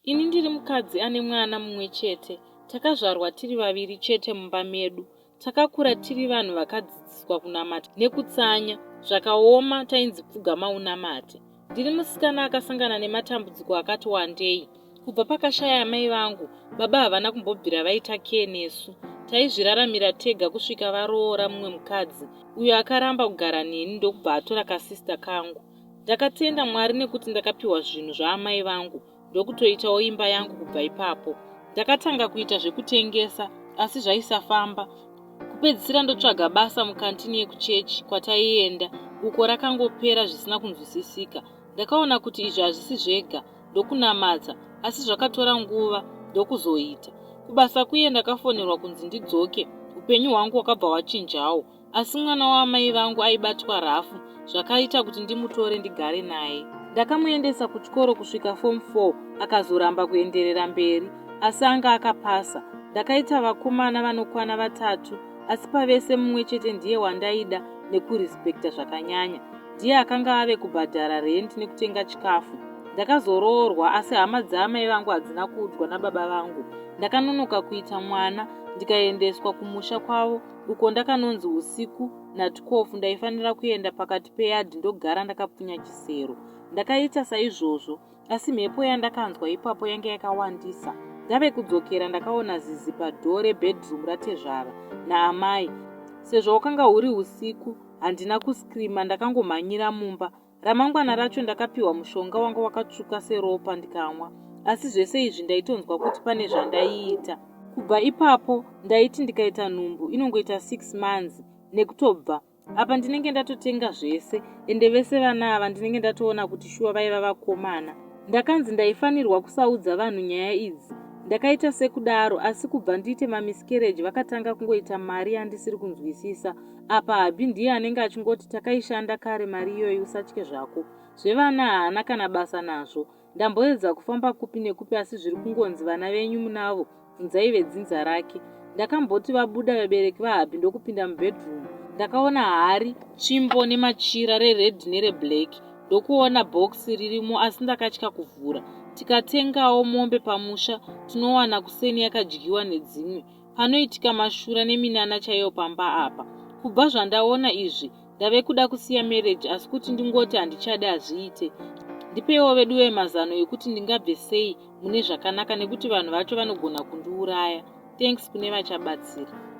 Ini ndiri mukadzi ane mwana mumwe chete. Takazvarwa tiri vaviri chete mumba medu. Takakura tiri vanhu vakadzidziswa kunamata nekutsanya. Zvakaoma tainzi pfugama unamate. Ndiri musikana akasangana nematambudziko akati wandei. Kubva pakashaya amai vangu, baba havana kumbobvira vaita kee nesu. Taizviraramira tega kusvika varoora mumwe mukadzi uyo akaramba kugara neni ndokubva atora kasista kangu. Ndakatenda Mwari nekuti ndakapiwa zvinhu zvaamai vangu ndokutoitawo imba yangu kubva ipapo. Ndakatanga kuita zvekutengesa asi zvaisafamba. Kupedzisira ndotsvaga basa mukantini yekuchechi kwataienda, uko rakangopera zvisina kunzwisisika. Ndakaona kuti izvi hazvisi zvega ndokunamata, asi zvakatora nguva ndokuzoita. Kubasa kuye ndakafonerwa kunzi ndidzoke. Upenyu hwangu wakabva wachinjawo, asi mwana waamai vangu aibatwa rafu, zvakaita kuti ndimutore ndigare naye. Ndakamuendesa kuchikoro kusvika form 4, akazoramba kuenderera mberi, asi anga akapasa. Ndakaita vakomana vanokwana 3, asi pavese mumwe chete ndiye wandaida nekurispekta zvakanyanya. Ndiye akanga ave kubhadhara rent nekutenga chikafu. Ndakazoroorwa asi hama dzaamai vangu hadzina kuudzwa nababa vangu. Ndakanonoka kuita mwana ndikaendeswa kumusha kwavo, uko ndakanonzi usiku na12 ndaifanira kuenda pakati peyadhi ndogara ndakapfunya chisero. Ndakaita saizvozvo, asi mhepo yandakanzwa ipapo yange yakawandisa. Ndave kudzokera ndakaona zizi padhoo rebhedroom ratezvara naamai. Sezvo wakanga huri usiku, handina kuskrima, ndakangomhanyira mumba. Ramangwana racho ndakapiwa mushonga wanga wakatsvuka seropa ndikamwa, asi zvese izvi ndaitonzwa kuti pane zvandaiita. Kubva ipapo ndaiti ndikaita nhumbu inongoita 6 months nekutobva apa ndinenge ndatotenga zvese, ende vese vana ava ndinenge ndatoona kuti shuwa vaiva vakomana. Ndakanzi ndaifanirwa kusaudza vanhu nyaya idzi. Ndakaita sekudaro, asi kubva ndiite mamiscarriage vakatanga kungoita mari yandisiri kunzwisisa. Apa Habi ndiye anenge achingoti takaishanda kare mari iyoyi, usatye zvako. Zvevana haana kana basa nazvo. Ndamboedza kufamba kupi nekupi asi zviri kungonzi vana venyu munavo, bvunzai vedzinza rake. Ndakamboti vabuda vabereki vaHabi ndokupinda mubedroom. Ndakaona hari, tsvimbo nemachira rered nereblack. Ndokuona bhokisi ririmo asi ndakatya kuvhura. Tikatengawo mombe pamusha, tunowana kuseni yakadyiwa nedzimwe. Panoitika mashura neminana chaiyo pamba apa. Kubva zvandaona izvi, ndave kuda kusiya marriage asi kuti ndingoti handichade hazviite. Ndipewo vedu vemazano ekuti ndingabve sei mune zvakanaka nekuti vanhu vacho vanogona kundiuraya. Thanks kune vachabatsira.